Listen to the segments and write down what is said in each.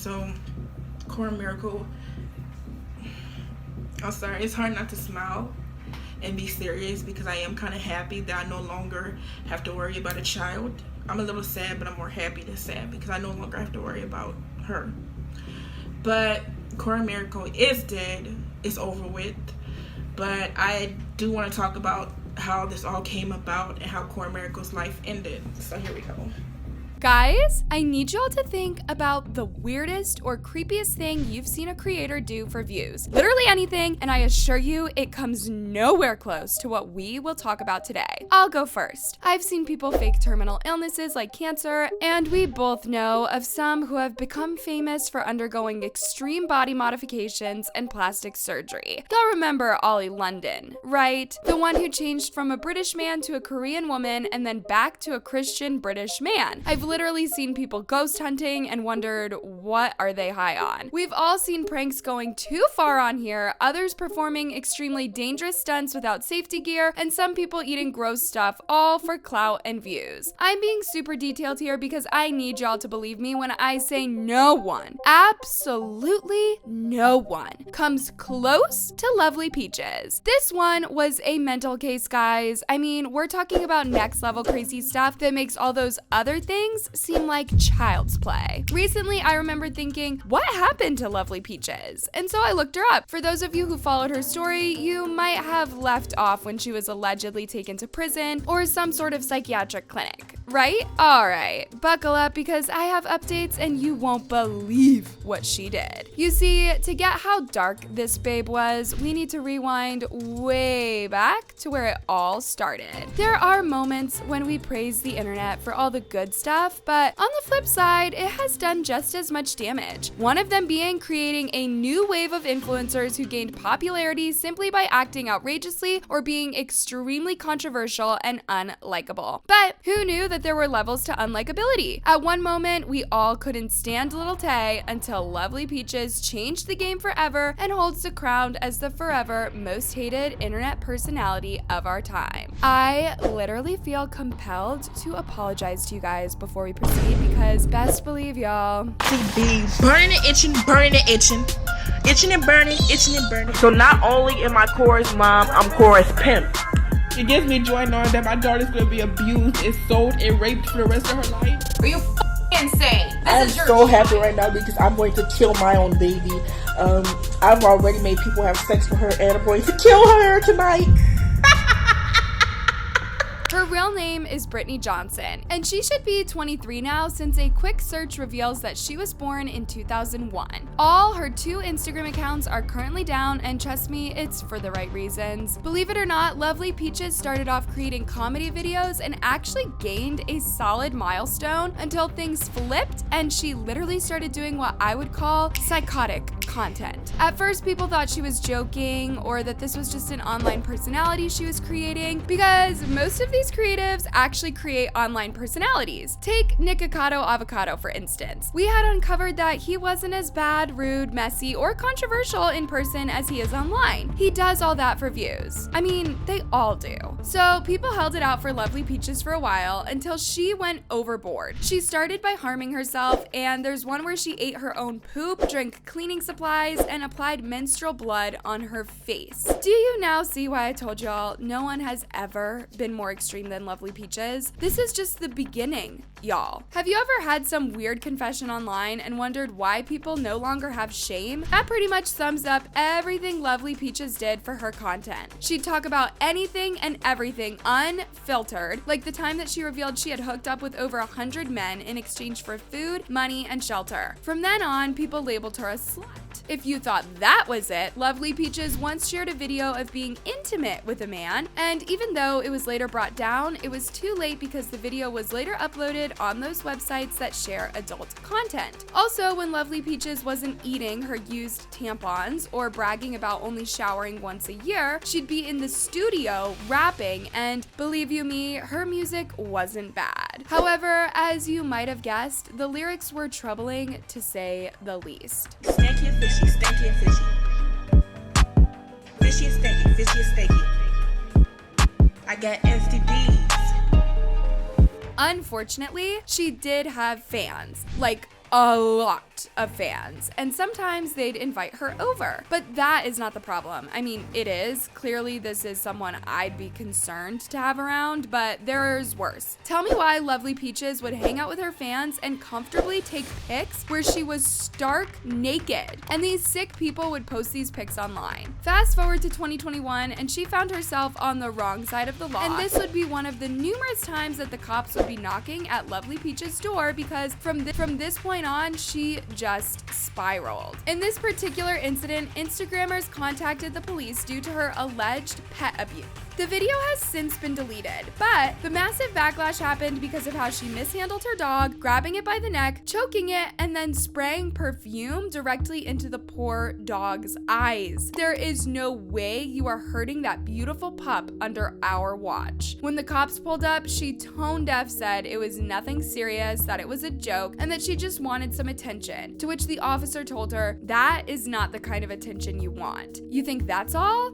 So, Cora Miracle, I'm sorry, it's hard not to smile and be serious because I am kind of happy that I no longer have to worry about a child. I'm a little sad, but I'm more happy than sad because I no longer have to worry about her. But Cora Miracle is dead. It's over with. But I do want to talk about how this all came about and how Cora Miracle's life ended. So here we go. Guys, I need y'all to think about the weirdest or creepiest thing you've seen a creator do for views. Literally anything, and I assure you it comes nowhere close to what we will talk about today. I'll go first. I've seen people fake terminal illnesses like cancer, and we both know of some who have become famous for undergoing extreme body modifications and plastic surgery. Y'all remember Oli London, right? The one who changed from a British man to a Korean woman and then back to a Christian British man. I've literally seen people ghost hunting and wondered, what are they high on? We've all seen pranks going too far on here, others performing extremely dangerous stunts without safety gear, and some people eating gross stuff, all for clout and views. I'm being super detailed here because I need y'all to believe me when I say no one, absolutely no one, comes close to Lovely Peaches. This one was a mental case, guys. I mean, we're talking about next level crazy stuff that makes all those other things seem like child's play. Recently, I remembered thinking, what happened to Lovely Peaches? And so I looked her up. For those of you who followed her story, you might have left off when she was allegedly taken to prison or some sort of psychiatric clinic, right? Alright, buckle up because I have updates and you won't believe what she did. You see, to get how dark this babe was, we need to rewind way back to where it all started. There are moments when we praise the internet for all the good stuff, but on the flip side, it has done just as much damage. One of them being creating a new wave of influencers who gained popularity simply by acting outrageously or being extremely controversial and unlikable. But who knew that there were levels to unlikability? At one moment, we all couldn't stand Little Tay until Lovely Peaches changed the game forever and holds the crown as the forever most hated internet personality of our time. I literally feel compelled to apologize to you guys before we proceed because best believe y'all, TB, burning and itching, burning and itching. Itching and burning, itching and burning. So not only am I Cora's mom, I'm Cora's pimp. It gives me joy knowing that my daughter's gonna be abused and sold and raped for the rest of her life. Are you insane? I'm so happy right now because I'm going to kill my own baby. I've already made people have sex with her and I'm going to kill her tonight. Her real name is Brittany Johnson, and she should be 23 now since a quick search reveals that she was born in 2001. All her 2 Instagram accounts are currently down, and trust me, it's for the right reasons. Believe it or not, Lovely Peaches started off creating comedy videos and actually gained a solid milestone until things flipped and she literally started doing what I would call psychotic content. At first, people thought she was joking or that this was just an online personality she was creating because most of these creatives actually create online personalities. Take Nikocado Avocado, for instance. We had uncovered that he wasn't as bad, rude, messy, or controversial in person as he is online. He does all that for views. I mean, they all do. So people held it out for Lovely Peaches for a while until she went overboard. She started by harming herself, and there's one where she ate her own poop, drank cleaning supplies, and applied menstrual blood on her face. Do you now see why I told y'all no one has ever been more extreme than Lovely Peaches? This is just the beginning, y'all. Have you ever had some weird confession online and wondered why people no longer have shame? That pretty much sums up everything Lovely Peaches did for her content. She'd talk about anything and everything unfiltered, like the time that she revealed she had hooked up with over 100 men in exchange for food, money, and shelter. From then on, people labeled her a slut. If you thought that was it, Lovely Peaches once shared a video of being intimate with a man, and even though it was later brought down, it was too late because the video was later uploaded on those websites that share adult content. Also, when Lovely Peaches wasn't eating her used tampons or bragging about only showering once a year, she'd be in the studio rapping, and believe you me, her music wasn't bad. However, as you might have guessed, the lyrics were troubling to say the least. Stanky and fishy, stanky and fishy. Fishy and stanky, fishy and stanky. I got STDs. Unfortunately, she did have fans, like a lot. lot of fans, and sometimes they'd invite her over. But that is not the problem. I mean, it is. Clearly, this is someone I'd be concerned to have around, but there's worse. Tell me why Lovely Peaches would hang out with her fans and comfortably take pics where she was stark naked, and these sick people would post these pics online. Fast forward to 2021, and she found herself on the wrong side of the law, and this would be one of the numerous times that the cops would be knocking at Lovely Peaches' door, because from this point on, she just spiraled. In this particular incident, Instagrammers contacted the police due to her alleged pet abuse. The video has since been deleted, but the massive backlash happened because of how she mishandled her dog, grabbing it by the neck, choking it, and then spraying perfume directly into the poor dog's eyes. There is no way you are hurting that beautiful pup under our watch. When the cops pulled up, she tone deaf said it was nothing serious, that it was a joke, and that she just wanted some attention, to which the officer told her, that is not the kind of attention you want. You think that's all?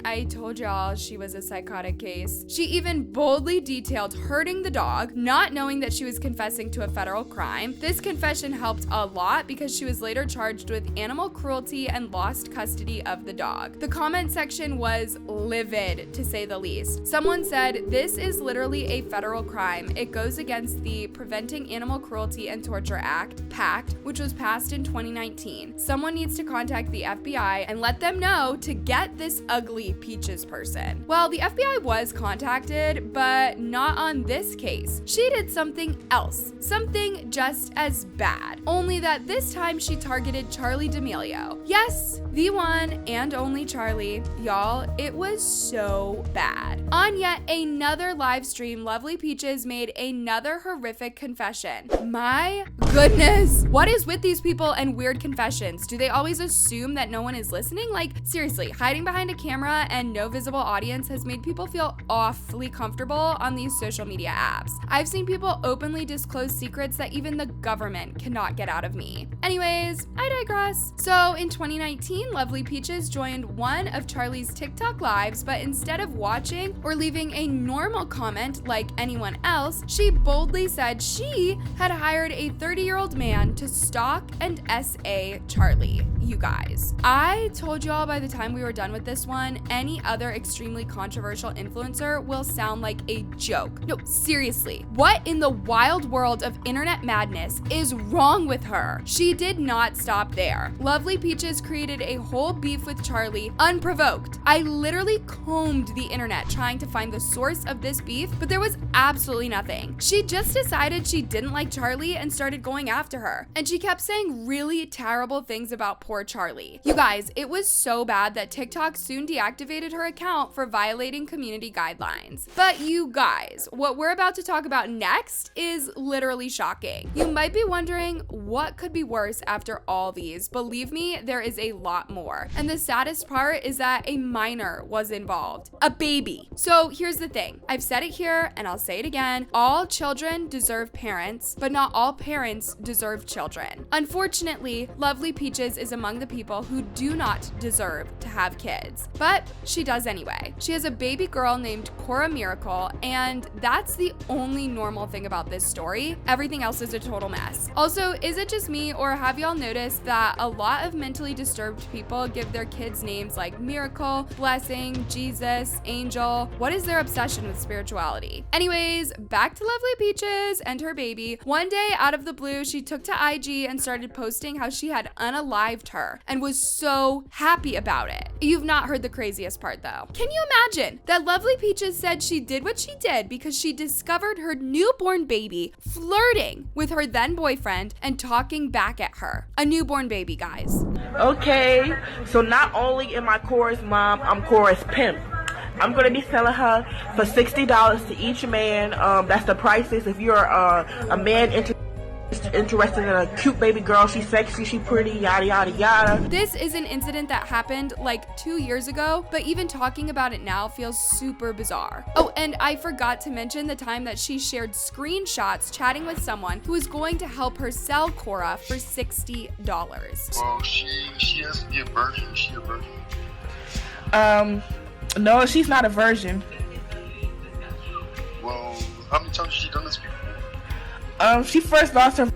I told y'all she was a psychotic case. She even boldly detailed hurting the dog, not knowing that she was confessing to a federal crime. This confession helped a lot because she was later charged with animal cruelty and lost custody of the dog. The comment section was livid, to say the least. Someone said, "This is literally a federal crime. It goes against the Preventing Animal Cruelty and Torture Act, PACT, which was passed in 2019. Someone needs to contact the FBI and let them know to get this ugly Peaches person." Well, the FBI was contacted, but not on this case. She did something else, something just as bad, only that this time she targeted Charli D'Amelio. Yes, the one and only Charli. Y'all, it was so bad. On yet another live stream, Lovely Peaches made another horrific confession. My goodness, what is with these people and weird confessions? Do they always assume that no one is listening? Like, seriously, hiding behind a camera and no visible audience has made people feel awfully comfortable on these social media apps. I've seen people openly disclose secrets that even the government cannot get out of me. Anyways, I digress. So in 2019, Lovely Peaches joined one of Charli's TikTok lives, but instead of watching or leaving a normal comment like anyone else, she boldly said she had hired a 30-year-old man to stalk and SA Charli. You guys, I told y'all by the time we were done with this one, any other extremely controversial influencer will sound like a joke. No, seriously, what in the wild world of internet madness is wrong with her? She did not stop there. Lovely Peaches created a whole beef with Charli unprovoked. I literally combed the internet trying to find the source of this beef, but there was absolutely nothing. She just decided she didn't like Charli and started going after her. And she kept saying really terrible things about poor Charli. You guys, it was so bad that TikTok soon deactivated her account for violating community guidelines. But you guys, what we're about to talk about next is literally shocking. You might be wondering what could be worse after all these. Believe me, there is a lot more. And the saddest part is that a minor was involved. A baby. So here's the thing. I've said it here and I'll say it again. All children deserve parents, but not all parents deserve children. Unfortunately, Lovely Peaches is among the people who do not deserve to have kids, but she does anyway. She has a baby girl named Cora Miracle, and that's the only normal thing about this story. Everything else is a total mess. Also, is it just me, or have y'all noticed that a lot of mentally disturbed people give their kids names like Miracle, Blessing, Jesus, Angel? What is their obsession with spirituality? Anyways, back to Lovely Peaches and her baby. One day, out of the blue, she took to IG and started posting how she had unalived her and was so happy about it. You've not heard the craziest part though. Can you imagine that Lovely Peaches said she did what she did because she discovered her newborn baby flirting with her then boyfriend and talking back at her? A newborn baby, guys. Okay, so not only am I Cora's mom, I'm Cora's pimp. I'm going to be selling her for $60 to each man. That's the prices. If you're a man interested in a cute baby girl, she's sexy, she's pretty, yada yada yada. This is an incident that happened like 2 years ago, but even talking about it now feels super bizarre. Oh, and I forgot to mention the time that she shared screenshots chatting with someone who was going to help her sell Cora for $60. Well, she has to be a virgin. Is she a virgin? No, she's not a virgin. Well, how many times has she done this before? She first lost her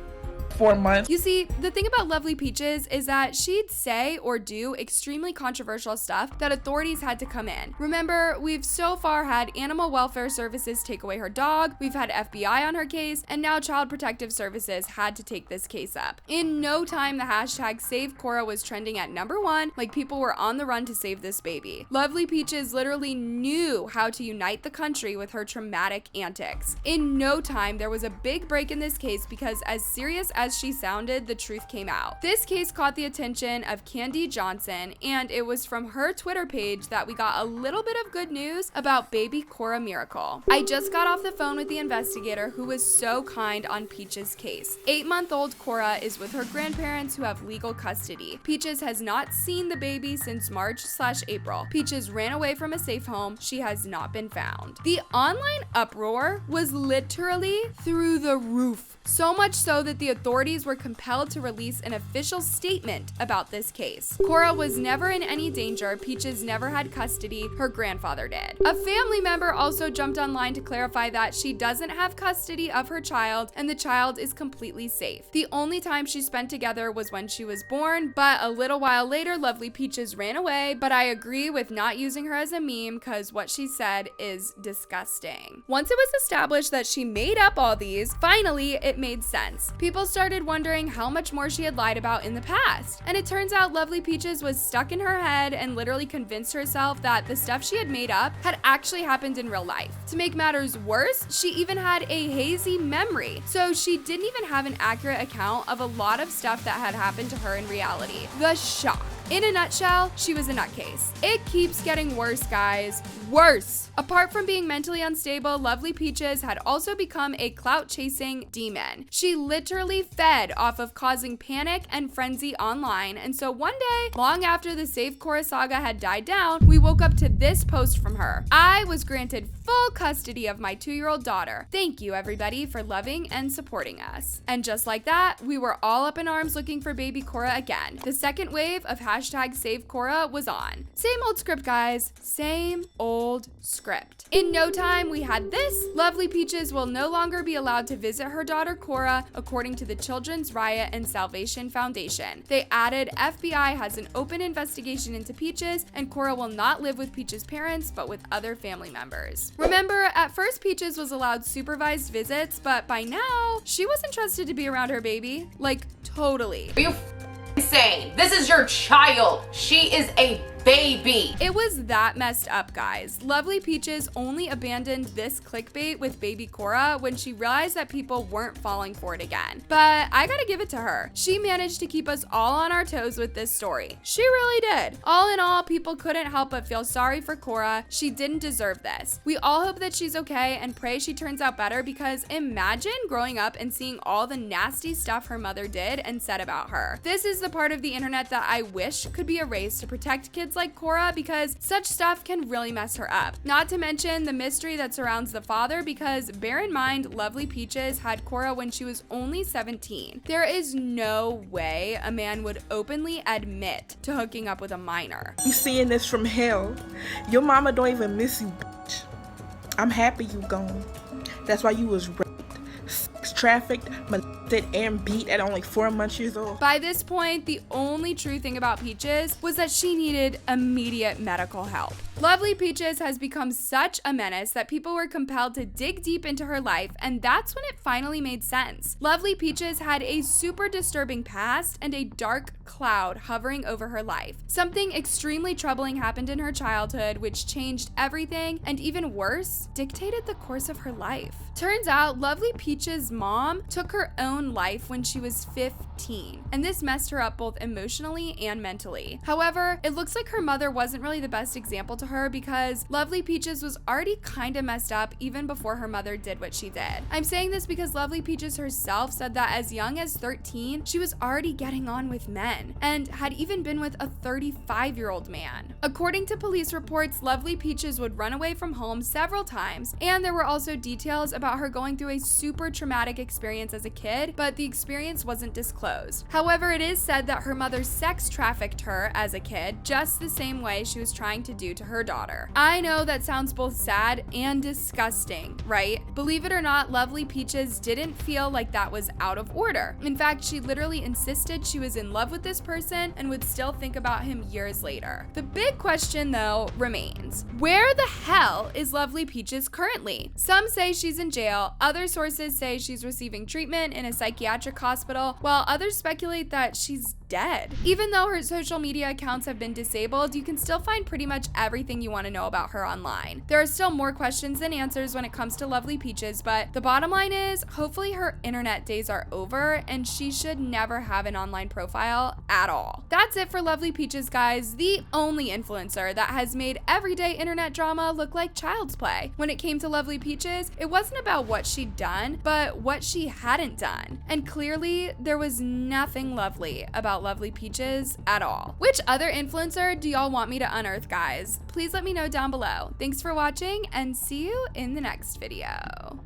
4 months. You see, the thing about Lovely Peaches is that she'd say or do extremely controversial stuff that authorities had to come in. Remember, we've so far had Animal Welfare Services take away her dog, we've had FBI on her case, and now Child Protective Services had to take this case up. In no time, the hashtag Save Cora was trending at #1, like people were on the run to save this baby. Lovely Peaches literally knew how to unite the country with her traumatic antics. In no time, there was a big break in this case because as serious as she sounded, the truth came out. This case caught the attention of Candy Johnson, and it was from her Twitter page that we got a little bit of good news about baby Cora Miracle. I just got off the phone with the investigator who was so kind on Peaches' case. 8-month-old Cora is with her grandparents who have legal custody. Peaches has not seen the baby since March/April. Peaches ran away from a safe home. She has not been found. The online uproar was literally through the roof. So much so that the authorities were compelled to release an official statement about this case. Cora was never in any danger. Peaches never had custody. Her grandfather did. A family member also jumped online to clarify that she doesn't have custody of her child and the child is completely safe. The only time she spent together was when she was born, but a little while later, Lovely Peaches ran away, but I agree with not using her as a meme because what she said is disgusting. Once it was established that she made up all these, finally, it made sense. People started wondering how much more she had lied about in the past. And it turns out Lovely Peaches was stuck in her head and literally convinced herself that the stuff she had made up had actually happened in real life. To make matters worse, she even had a hazy memory. So she didn't even have an accurate account of a lot of stuff that had happened to her in reality. The shock. In a nutshell, she was a nutcase. It keeps getting worse, guys. Worse! Apart from being mentally unstable, Lovely Peaches had also become a clout-chasing demon. She literally fed off of causing panic and frenzy online, and so one day, long after the Save Cora saga had died down, we woke up to this post from her. I was granted full custody of my 2-year-old daughter. Thank you, everybody, for loving and supporting us. And just like that, we were all up in arms looking for baby Cora again. The second wave of hashtag Save Cora was on. Same old script, guys. Same old script. In no time, we had this. Lovely Peaches will no longer be allowed to visit her daughter Cora, according to the Children's Riot and Salvation Foundation. They added FBI has an open investigation into Peaches, and Cora will not live with Peaches' parents, but with other family members. Remember, at first Peaches was allowed supervised visits, but by now, she wasn't trusted to be around her baby. Like, totally. Are you insane? This is your child. She is a baby. It was that messed up, guys. Lovely Peaches only abandoned this clickbait with baby Cora when she realized that people weren't falling for it again. But I gotta give it to her. She managed to keep us all on our toes with this story. She really did. All in all, people couldn't help but feel sorry for Cora. She didn't deserve this. We all hope that she's okay and pray she turns out better because imagine growing up and seeing all the nasty stuff her mother did and said about her. This is the part of the internet that I wish could be erased to protect kids like Cora because such stuff can really mess her up. Not to mention the mystery that surrounds the father because bear in mind, Lovely Peaches had Cora when she was only 17. There is no way a man would openly admit to hooking up with a minor. You seeing this from hell. Your mama don't even miss you, bitch. I'm happy you gone. That's why you was raped, sex trafficked, molested, and beat at only 4 months old. By this point, the only true thing about Peaches was that she needed immediate medical help. Lovely Peaches has become such a menace that people were compelled to dig deep into her life, and that's when it finally made sense. Lovely Peaches had a super disturbing past and a dark cloud hovering over her life. Something extremely troubling happened in her childhood, which changed everything, and even worse, dictated the course of her life. Turns out, Lovely Peaches' mom took her own life when she was 15, and this messed her up both emotionally and mentally. However, it looks like her mother wasn't really the best example to her because Lovely Peaches was already kinda messed up even before her mother did what she did. I'm saying this because Lovely Peaches herself said that as young as 13, she was already getting on with men and had even been with a 35-year-old man. According to police reports, Lovely Peaches would run away from home several times, and there were also details about her going through a super traumatic traumatic experience as a kid, but the experience wasn't disclosed. However, it is said that her mother sex trafficked her as a kid, just the same way she was trying to do to her daughter. I know that sounds both sad and disgusting, right? Believe it or not, Lovely Peaches didn't feel like that was out of order. In fact, she literally insisted she was in love with this person and would still think about him years later. The big question, though, remains. Where the hell is Lovely Peaches currently? Some say she's in jail, other sources say she's receiving treatment in a psychiatric hospital, while others speculate that she's dead. Even though her social media accounts have been disabled, you can still find pretty much everything you want to know about her online. There are still more questions than answers when it comes to Lovely Peaches, but the bottom line is, hopefully her internet days are over and she should never have an online profile at all. That's it for Lovely Peaches, guys, the only influencer that has made everyday internet drama look like child's play. When it came to Lovely Peaches, it wasn't about what she'd done, but what she hadn't done. And clearly, there was nothing lovely about Lovely Peaches at all. Which other influencer do y'all want me to unearth, guys? Please let me know down below. Thanks for watching and see you in the next video.